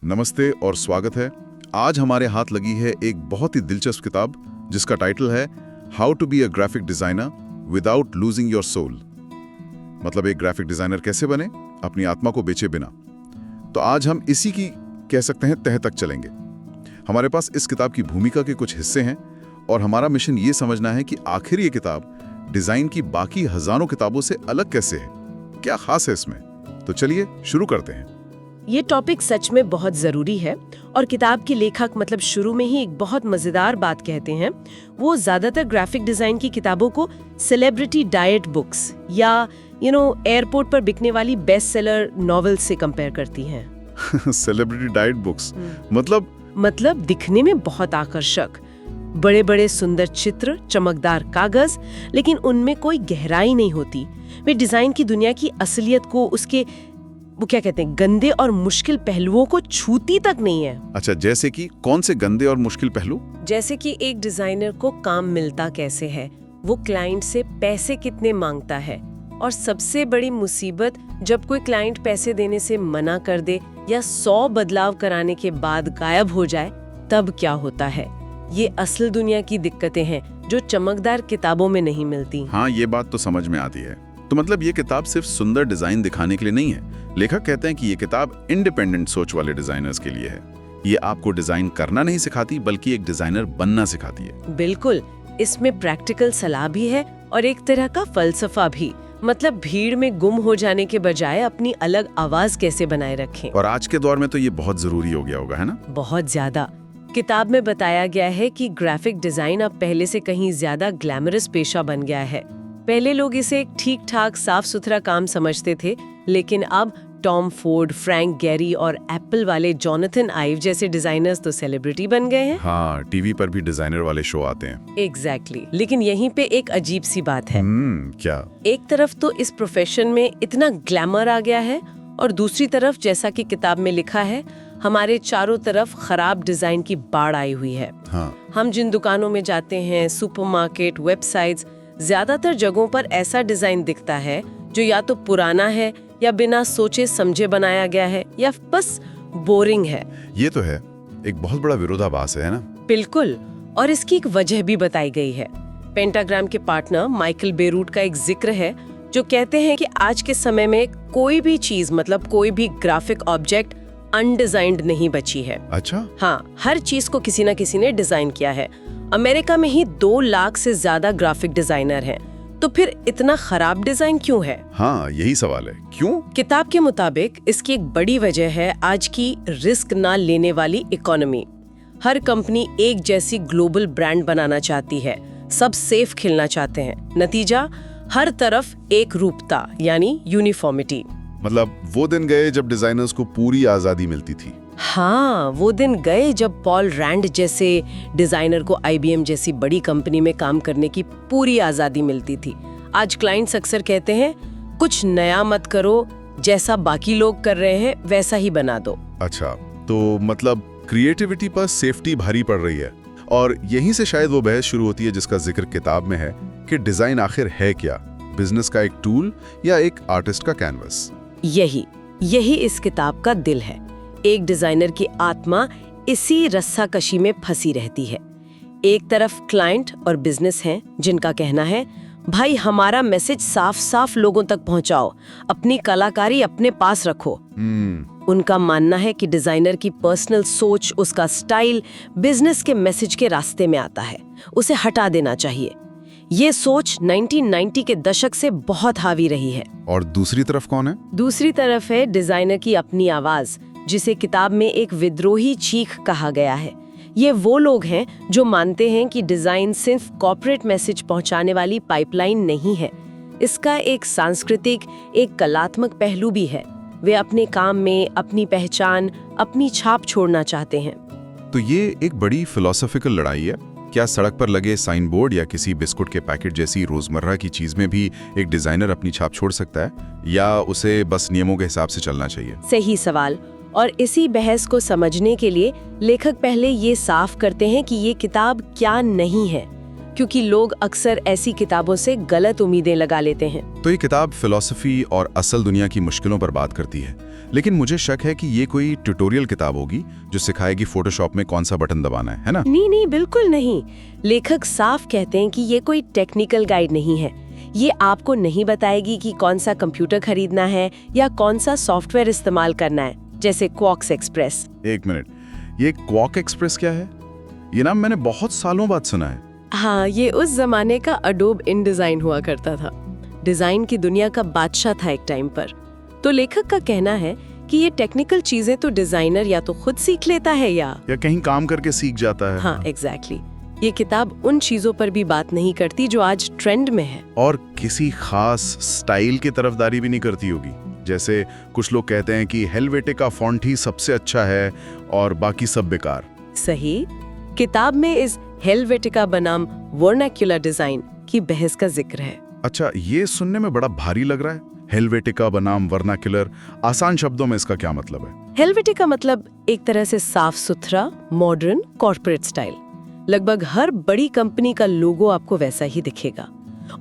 नमस्ते और स्वागत है। आज हमारे हाथ लगी है एक बहुत ही दिलचस्प किताब जिसका टाइटल है how to be a graphic designer without losing your soul. मतलब एक ग्राफिक डिजाइनर कैसे बने अपनी आत्मा को बेचे बिना। तो आज हम इसी की कह सकते हैं तह तक चलेंगे। हमारे पास इस किताब की भूमिका के कुछ हिस्से हैं और हमारा मिशन ये समझना है कि आखिर ये किताब डिजाइन की बाकी हजारों किताबों से अलग कैसे है, क्या खास है इसमें। तो चलिए शुरू करते हैं। ये टॉपिक सच में बहुत ज़रूरी है और किताब के लेखक मतलब शुरू में ही एक बहुत मज़ेदार बात कहते हैं। वो ज़्यादातर ग्राफिक डिज़ाइन की किताबों को सेलिब्रिटी डाइट बुक्स या एयरपोर्ट पर बिकने वाली बेस्ट सेलर नॉवेल से कंपेयर करती हैं। सेलिब्रिटी डाइट बुक्स मतलब दिखने में बहुत आकर्षक, बड़े बड़े सुंदर चित्र, चमकदार कागज, लेकिन उनमें कोई गहराई नहीं होती। वे डिज़ाइन की दुनिया की असलियत को, उसके वो क्या कहते हैं, गंदे और मुश्किल पहलुओं को छूती तक नहीं है। अच्छा, जैसे कि कौन से गंदे और मुश्किल पहलू? जैसे कि एक डिजाइनर को काम मिलता कैसे है, वो क्लाइंट से पैसे कितने मांगता है, और सबसे बड़ी मुसीबत जब कोई क्लाइंट पैसे देने से मना कर दे या 100 बदलाव कराने के बाद गायब हो जाए, तब क्या होता है। ये असल दुनिया की दिक्कतें हैं जो चमकदार किताबों में नहीं मिलती। हाँ, ये बात तो समझ में आती है। तो मतलब ये किताब सिर्फ सुंदर डिजाइन दिखाने के लिए नहीं है। लेखक कहते हैं कि ये किताब इंडिपेंडेंट सोच वाले डिजाइनर्स के लिए है। ये आपको डिजाइन करना नहीं सिखाती बल्कि एक डिजाइनर बनना सिखाती है। बिल्कुल, इसमें प्रैक्टिकल सलाह भी है और एक तरह का फलसफा भी। मतलब भीड़ में गुम हो जाने के बजाय अपनी अलग आवाज कैसे बनाए रखें। और आज के दौर में तो ये बहुत जरूरी हो गया होगा, है ना? बहुत ज्यादा। किताब में बताया गया है कि ग्राफिक डिजाइन अब पहले से कहीं ज्यादा ग्लैमरस पेशा बन गया है। पहले लोग इसे एक ठीक ठाक साफ सुथरा काम समझते थे, लेकिन अब टॉम फोर्ड, फ्रैंक गेरी और एप्पल वाले जोनाथन आइव जैसे डिजाइनर्स तो सेलिब्रिटी बन गए हैं। हाँ, टीवी पर भी डिजाइनर वाले शो आते हैं। एग्जैक्टली। लेकिन यहीं पे एक अजीब सी बात है। क्या? एक तरफ तो इस प्रोफेशन में इतना ग्लैमर आ गया है और दूसरी तरफ, जैसा कि किताब में लिखा है, हमारे चारों तरफ खराब डिजाइन की बाढ़ आई हुई है। हाँ। हम जिन दुकानों में जाते हैं, सुपरमार्केट, वेबसाइट्स, ज्यादातर जगहों पर ऐसा डिजाइन दिखता है जो या तो पुराना है या बिना सोचे समझे बनाया गया है या बस बोरिंग है। ये तो है, एक बहुत बड़ा विरोधाभास है ना? बिल्कुल। और इसकी एक वजह भी बताई गई है। पेंटाग्राम के पार्टनर माइकल बेरूट का एक जिक्र है जो कहते हैं कि आज के समय में कोई भी चीज, मतलब कोई भी ग्राफिक ऑब्जेक्ट अनडिजाइंड नहीं बची है। अच्छा? हाँ, हर चीज को किसी न किसी ने डिजाइन किया है। अमेरिका में ही 2 लाख से ज्यादा ग्राफिक डिजाइनर हैं। तो फिर इतना खराब डिजाइन क्यों है? हाँ, यही सवाल है, क्यों? किताब के मुताबिक इसकी एक बड़ी वजह है आज की रिस्क ना लेने वाली इकोनॉमी। हर कंपनी एक जैसी ग्लोबल ब्रांड बनाना चाहती है, सब सेफ खेलना चाहते हैं। नतीजा, हर तरफ एक रूपता यानी यूनिफॉर्मिटी। मतलब वो दिन गए जब डिजाइनर्स को पूरी आजादी मिलती थी। हाँ, वो दिन गए जब पॉल रैंड जैसे डिजाइनर को IBM जैसी बड़ी कंपनी में काम करने की पूरी आजादी मिलती थी। आज क्लाइंट्स अक्सर कहते हैं, कुछ नया मत करो, जैसा बाकी लोग कर रहे हैं वैसा ही बना दो। अच्छा, तो मतलब क्रिएटिविटी पर सेफ्टी भारी पड़ रही है। और यहीं से शायद वो बहस शुरू होती है जिसका जिक्र किताब में है कि डिजाइन आखिर है क्या, बिजनेस का एक टूल या एक आर्टिस्ट का कैनवस। यही इस किताब का दिल है। एक डिजाइनर की आत्मा इसी रस्साकशी में फंसी रहती है। एक तरफ क्लाइंट और बिजनेस हैं जिनका कहना है, भाई हमारा मैसेज साफ साफ लोगों तक पहुंचाओ, अपनी कलाकारी अपने पास रखो। उनका मानना है कि डिजाइनर की पर्सनल सोच, उसका स्टाइल बिजनेस के मैसेज के रास्ते में आता है, उसे हटा देना चाहिए। ये सोच 1990 के दशक से बहुत हावी रही है। और दूसरी तरफ कौन है? दूसरी तरफ है डिजाइनर की अपनी आवाज, जिसे किताब में एक विद्रोही चीख कहा गया है। ये वो लोग हैं जो मानते हैं कि डिजाइन सिर्फ कॉर्पोरेट मैसेज पहुंचाने वाली पाइपलाइन नहीं है, इसका एक सांस्कृतिक, एक कलात्मक पहलू भी है। वे अपने काम में अपनी पहचान, अपनी छाप छोड़ना चाहते हैं। तो ये एक बड़ी फिलोसॉफिकल लड़ाई है। क्या सड़क पर लगे साइन बोर्ड या किसी बिस्कुट के पैकेट जैसी रोजमर्रा की चीज में भी एक डिजाइनर अपनी छाप छोड़ सकता है, या उसे बस नियमों के हिसाब से चलना चाहिए? सही सवाल। और इसी बहस को समझने के लिए लेखक पहले ये साफ करते हैं कि ये किताब क्या नहीं है। क्योंकि लोग अक्सर ऐसी किताबों से गलत उम्मीदें लगा लेते हैं। तो ये किताब फिलॉसफी और असल दुनिया की मुश्किलों पर बात करती है, लेकिन मुझे शक है कि ये कोई ट्यूटोरियल किताब होगी जो सिखाएगी फोटोशॉप में कौन सा बटन दबाना है ना? नहीं, बिल्कुल नहीं। लेखक साफ कहते हैं कि ये कोई टेक्निकल गाइड नहीं है। ये आपको नहीं बताएगी कि कौन सा कंप्यूटर खरीदना है या कौन सा सॉफ्टवेयर इस्तेमाल करना है, जैसे क्वार्क्स एक्सप्रेस। एक मिनट, ये क्वार्क एक्सप्रेस क्या है? ये नाम मैंने बहुत सालों बाद सुना है। हाँ, ये उस जमाने का अडोब InDesign हुआ करता था। डिजाइन की दुनिया का बादशाह था एक टाइम पर। तो लेखक का कहना है कि ये टेक्निकल चीजें तो डिजाइनर या तो खुद सीख लेता है या कहीं काम करके सीख जाता है। हाँ, एग्जैक्टली। ये किताब उन चीजों पर भी बात नहीं करती जो आज ट्रेंड में है, और किसी खास स्टाइल की तरफदारी भी नहीं करती होगी। जैसे कुछ लोग कहते हैं कि हेलवेटिका फॉन्ट ही सबसे अच्छा है और बाकी सब बेकार। सही। किताब में इस हेलवेटिका बनाम वर्नाक्युलर डिजाइन की बहस का जिक्र है। अच्छा, ये सुनने में बड़ा भारी लग रहा है। हेलवेटिका बनाम वर्नाक्युलर, आसान शब्दों में इसका क्या मतलब है? हेलवेटिका मतलब एक तरह से साफ सुथरा, मॉडर्न, कॉर्पोरेट स्टाइल। लगभग हर बड़ी कंपनी का लोगो आपको वैसा ही दिखेगा।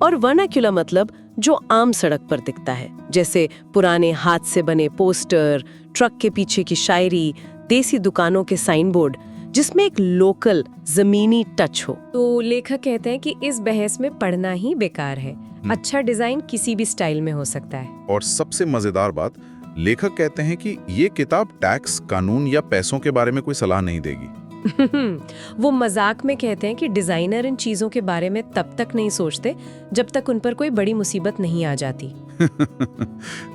और वर्नाक्युलर मतलब जो आम सड़क पर दिखता है, जैसे पुराने हाथ से बने पोस्टर, ट्रक के पीछे की शायरी, देसी दुकानों के साइन बोर्ड, जिसमें एक लोकल जमीनी टच हो। तो लेखक कहते हैं कि इस बहस में पढ़ना ही बेकार है। अच्छा डिजाइन किसी भी स्टाइल में हो सकता है। और सबसे मजेदार बात, लेखक कहते हैं कि ये किताब टैक्स, कानून या पैसों के बारे में कोई सलाह नहीं देगी। वो मजाक में कहते हैं कि डिजाइनर इन चीजों के बारे में तब तक नहीं सोचते जब तक उन पर कोई बड़ी मुसीबत नहीं आ जाती।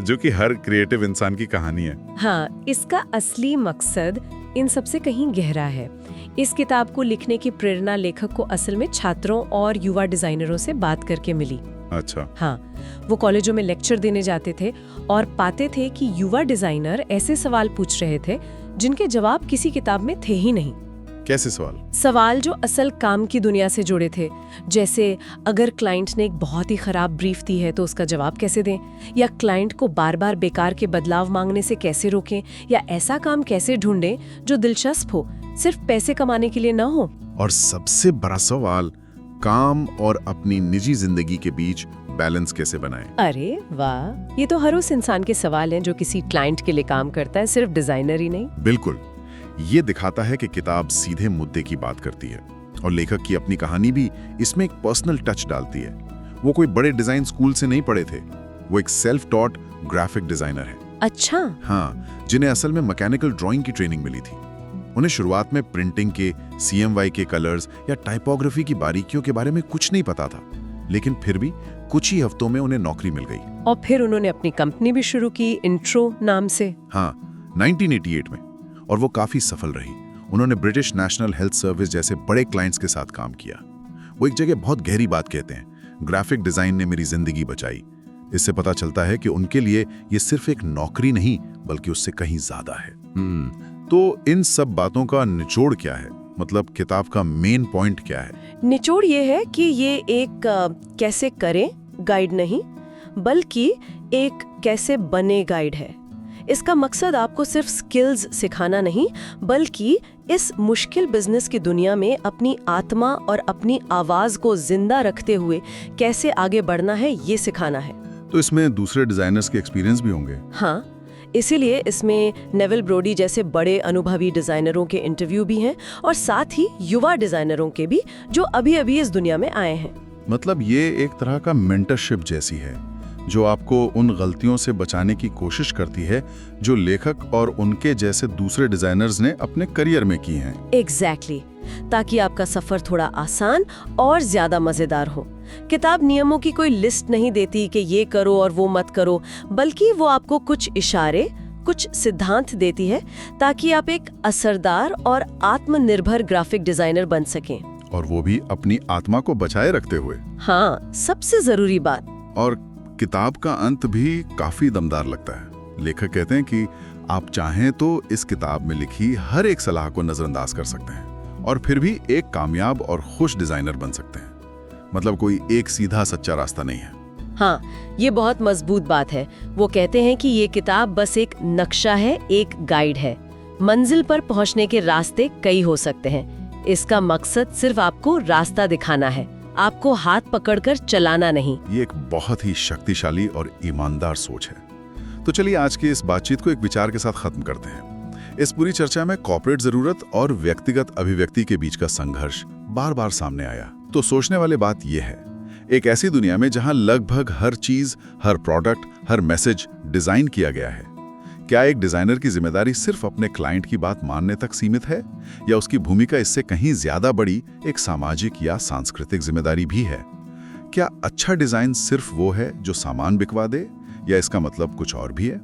जो कि हर क्रिएटिव इंसान की कहानी है। हाँ, इसका असली मकसद इन सबसे कहीं गहरा है। इस किताब को लिखने की प्रेरणा लेखक को असल में छात्रों और युवा डिजाइनरों से बात करके मिली। अच्छा। हाँ, वो कॉलेजों में लेक्चर देने जाते थे और पाते थे कि युवा डिजाइनर ऐसे सवाल पूछ रहे थे जिनके जवाब किसी किताब में थे ही नहीं। कैसे सवाल? सवाल जो असल काम की दुनिया से जुड़े थे, जैसे अगर क्लाइंट ने एक बहुत ही खराब ब्रीफ दी है तो उसका जवाब कैसे दें, या क्लाइंट को बार बार बेकार के बदलाव मांगने से कैसे रोकें, या ऐसा काम कैसे ढूंढें जो दिलचस्प हो, सिर्फ पैसे कमाने के लिए ना हो। और सबसे बड़ा सवाल, काम और अपनी निजी जिंदगी के बीच बैलेंस कैसे बनाएं? अरे वाह, ये तो हर उस इंसान के सवाल हैं जो किसी क्लाइंट के लिए काम करता है, सिर्फ डिजाइनर ही नहीं। बिल्कुल। ये दिखाता है कि किताब सीधे मुद्दे की बात करती है और लेखक की अपनी कहानी भी इसमें एक पर्सनल टच डालती है। वो कोई बड़े डिजाइन स्कूल से नहीं पढ़े थे, वो एक सेल्फ टॉट ग्राफिक डिजाइनर है। अच्छा। हाँ, जिन्हें असल में मैकेनिकल ड्राइंग की ट्रेनिंग मिली थी। उन्हें शुरुआत में प्रिंटिंग के, CMY के कलर्स या टाइपोग्राफी की बारीकियों के बारे में कुछ नहीं पता था, लेकिन फिर भी कुछ ही हफ्तों में उन्हें नौकरी मिल गई। और फिर उन्होंने अपनी कंपनी भी शुरू की, इंट्रो नाम से। हाँ, 1988 में, और वो काफी सफल रही। उन्होंने ब्रिटिश नेशनल हेल्थ सर्विस जैसे बड़े क्लाइंट्स के साथ काम किया। वो एक जगह बहुत गहरी बात कहते हैं, ग्राफिक डिजाइन ने मेरी जिंदगी बचाई। इससे पता चलता है कि उनके लिए ये सिर्फ एक नौकरी नहीं बल्कि उससे कहीं ज्यादा है। तो इन सब बातों का निचोड़ क्या है? मतलब किताब का मेन पॉइंट क्या है? निचोड़ ये है कि ये एक कैसे करें गाइड नहीं, बल्कि एक कैसे बने गाइड है। इसका मकसद आपको सिर्फ स्किल्स सिखाना नहीं, बल्कि इस मुश्किल बिजनेस की दुनिया में अपनी आत्मा और अपनी आवाज को जिंदा रखते हुए कैसे आगे बढ़ना है, ये सिखाना है। तो इसमें दूसरे डिजाइनर्स के एक्सपीरियंस भी होंगे? हाँ, इसीलिए इसमें नेविल ब्रोडी जैसे बड़े अनुभवी डिजाइनरों के इंटरव्यू भी हैं और साथ ही युवा डिजाइनरों के भी, जो अभी-अभी इस दुनिया में आए हैं। मतलब ये एक तरह का मेंटरशिप जैसी है, जो आपको उन गलतियों से बचाने की कोशिश करती है जो लेखक और उनके जैसे दूसरे डिजाइनर्स ने अपने करियर में की हैं। एग्जैक्टली, ताकि आपका सफर थोड़ा आसान और ज्यादा मजेदार हो। किताब नियमों की कोई लिस्ट नहीं देती कि ये करो और वो मत करो, बल्कि वो आपको कुछ इशारे, कुछ सिद्धांत देती है ताकि आप एक असरदार और आत्मनिर्भर ग्राफिक डिजाइनर बन सकें। और वो भी अपनी आत्मा को बचाए रखते हुए। हाँ, सबसे जरूरी बात। और किताब का अंत भी काफी दमदार लगता है। लेखक कहते हैं कि आप चाहें तो इस किताब में लिखी हर एक सलाह को नजरअंदाज कर सकते हैं और फिर भी एक कामयाब और खुश डिजाइनर बन सकते हैं। मतलब कोई एक सीधा सच्चा रास्ता नहीं है। हाँ, ये बहुत मजबूत बात है। वो कहते हैं कि ये किताब बस एक नक्शा है, एक गाइड है। मंजिल पर पहुंचने के रास्ते कई हो सकते हैं। इसका मकसद सिर्फ आपको रास्ता दिखाना है आपको हाथ पकड़कर चलाना नहीं। ये एक बहुत ही शक्तिशाली और ईमानदार सोच है। तो चलिए आज की इस बातचीत को एक विचार के साथ खत्म करते हैं। इस पूरी चर्चा में कॉर्पोरेट जरूरत और व्यक्तिगत अभिव्यक्ति के बीच का संघर्ष बार बार सामने आया। तो सोचने वाली बात यह है, एक ऐसी दुनिया में जहां लगभग हर चीज, हर प्रोडक्ट, हर मैसेज डिजाइन किया गया है, क्या एक डिजाइनर की जिम्मेदारी सिर्फ अपने क्लाइंट की बात मानने तक सीमित है, या उसकी भूमिका इससे कहीं ज्यादा बड़ी एक सामाजिक या सांस्कृतिक जिम्मेदारी भी है? क्या अच्छा डिजाइन सिर्फ वो है जो सामान बिकवा दे, या इसका मतलब कुछ और भी है?